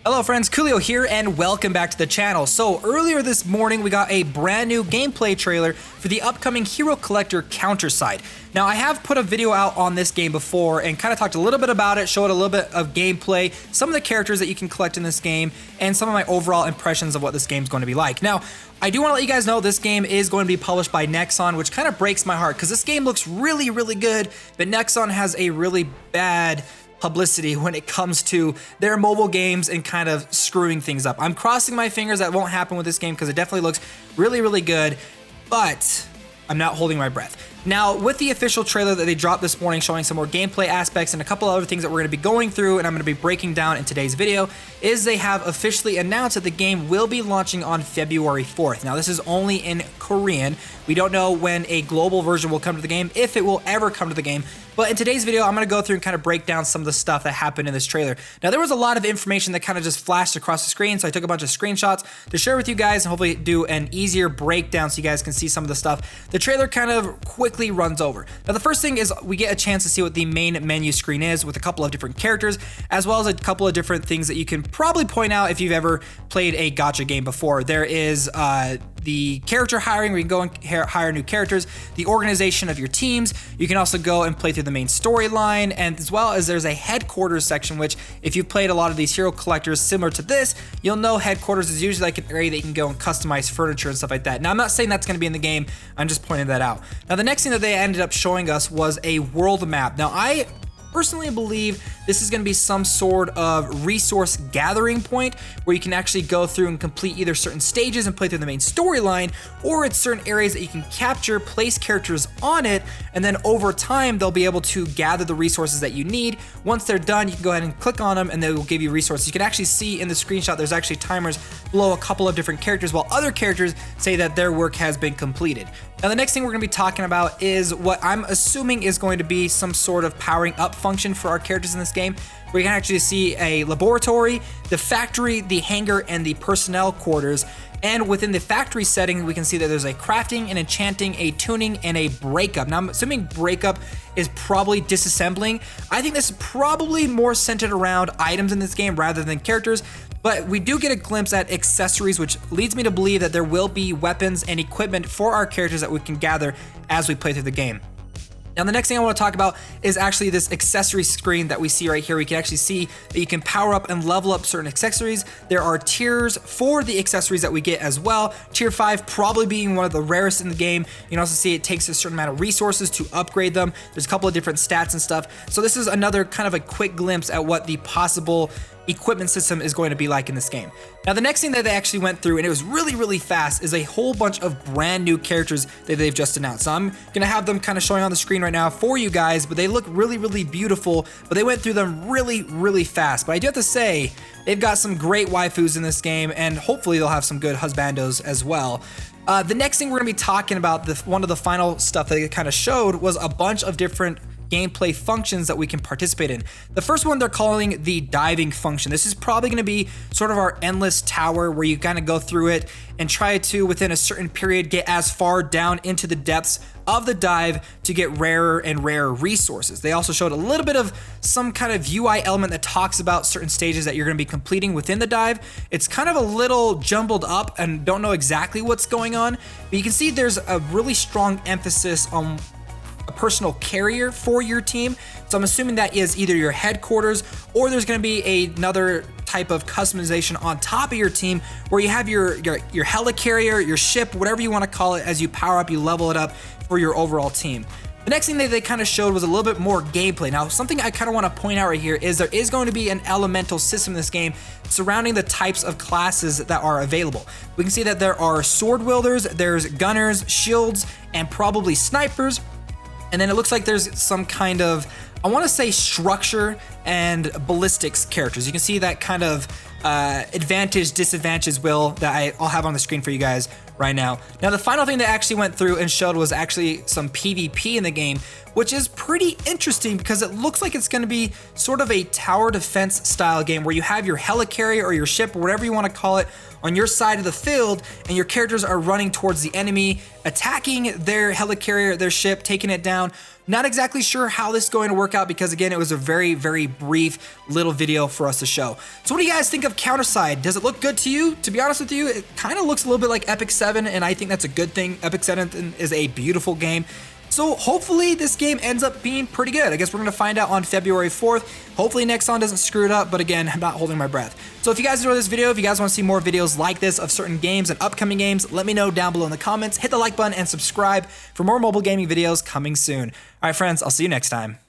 Hello friends, Koolio here and welcome back to the channel. So earlier this morning we got a brand new gameplay trailer for the upcoming Hero Collector COUNTERSIDE. Now I have put a video out on this game before and kind of talked a little bit about it, showed a little bit of gameplay, some of the characters that you can collect in this game, and some of my overall impressions of what this game is going to be like. Now, I do want to let you guys know this game is going to be published by Nexon, which kind of breaks my heart because this game looks really, really good, but Nexon has a really bad publicity when it comes to their mobile games and kind of screwing things up. I'm crossing my fingers that won't happen with this game because it definitely looks really, really good, but I'm not holding my breath. Now, with the official trailer that they dropped this morning showing some more gameplay aspects and a couple other things that we're going to be going through and I'm going to be breaking down in today's video, is they have officially announced that the game will be launching on February 4th. Now, this is only in Korean. We don't know when a global version will come to the game, if it will ever come to the game. But in today's video, I'm going to go through and kind of break down some of the stuff that happened in this trailer. Now, there was a lot of information that kind of just flashed across the screen, so I took a bunch of screenshots to share with you guys and hopefully do an easier breakdown so you guys can see some of the stuff. The trailer kind of quickly runs over. Now, the first thing is we get a chance to see what the main menu screen is with a couple of different characters, as well as a couple of different things that you can probably point out if you've ever played a gacha game before. There is the character hiring, where you can go and hire new characters, the organization of your teams. You can also go and play through the main storyline, and as well as there's a headquarters section, which if you've played a lot of these hero collectors similar to this, you'll know headquarters is usually like an area that you can go and customize furniture and stuff like that. Now, I'm not saying that's going to be in the game, I'm just pointing that out. Now, the next thing that they ended up showing us was a world map. Now, I personally believe this is going to be some sort of resource gathering point where you can actually go through and complete either certain stages and play through the main storyline, or it's certain areas that you can capture, place characters on it, and then over time they'll be able to gather the resources that you need. Once they're done, you can go ahead and click on them and they will give you resources. You can actually see in the screenshot there's actually timers below a couple of different characters, while other characters say that their work has been completed. Now, the next thing we're going to be talking about is what I'm assuming is going to be some sort of powering up function for our characters in this game, where you can actually see a laboratory, the factory, the hangar, and the personnel quarters. And within the factory setting, we can see that there's a crafting, an enchanting, a tuning, and a breakup. Now, I'm assuming breakup is probably disassembling. I think this is probably more centered around items in this game rather than characters, but we do get a glimpse at accessories, which leads me to believe that there will be weapons and equipment for our characters that we can gather as we play through the game. Now, the next thing I want to talk about is actually this accessory screen that we see right here. We can actually see that you can power up and level up certain accessories. There are tiers for the accessories that we get as well. Tier 5 probably being one of the rarest in the game. You can also see it takes a certain amount of resources to upgrade them. There's a couple of different stats and stuff. So this is another kind of a quick glimpse at what the possible equipment system is going to be like in this game. Now, the next thing that they actually went through, and it was really, really fast, is a whole bunch of brand new characters that they've just announced. So I'm gonna have them kind of showing on the screen right now for you guys, but they look really, really beautiful, but they went through them really, really fast. But I do have to say, they've got some great waifus in this game, and hopefully they'll have some good husbandos as well. The next thing we're gonna be talking about, one of the final stuff that they kind of showed, was a bunch of different gameplay functions that we can participate in. The first one they're calling the diving function. This is probably going to be sort of our endless tower where you kind of go through it and try to, within a certain period, get as far down into the depths of the dive to get rarer and rarer resources. They also showed a little bit of some kind of UI element that talks about certain stages that you're going to be completing within the dive. It's kind of a little jumbled up and don't know exactly what's going on, but you can see there's a really strong emphasis on a personal carrier for your team. So I'm assuming that is either your headquarters, or there's going to be another type of customization on top of your team where you have your helicarrier, your ship, whatever you want to call it. As you power up, you level it up for your overall team. The next thing that they kind of showed was a little bit more gameplay. Now, something I kind of want to point out right here is there is going to be an elemental system in this game surrounding the types of classes that are available. We can see that there are sword wielders, there's gunners, shields, and probably snipers. And then it looks like there's some kind of, I want to say, structure and ballistics characters. You can see that kind of advantage, disadvantage wheel that I'll have on the screen for you guys right now. Now, the final thing that actually went through and showed was actually some PvP in the game, which is pretty interesting because it looks like it's going to be sort of a tower defense style game where you have your helicarrier or your ship or whatever you want to call it on your side of the field, and your characters are running towards the enemy, attacking their helicarrier, their ship, taking it down, Not exactly sure how this is going to work out because again, it was a very, very brief little video for us to show. So what do you guys think of COUNTERSIDE? Does it look good to you? To be honest with you, it kind of looks a little bit like Epic 7, and I think that's a good thing. Epic 7 is a beautiful game. So hopefully this game ends up being pretty good. I guess we're going to find out on February 4th. Hopefully Nexon doesn't screw it up, but again, I'm not holding my breath. So if you guys enjoyed this video, if you guys want to see more videos like this of certain games and upcoming games, let me know down below in the comments. Hit the like button and subscribe for more mobile gaming videos coming soon. All right, friends, I'll see you next time.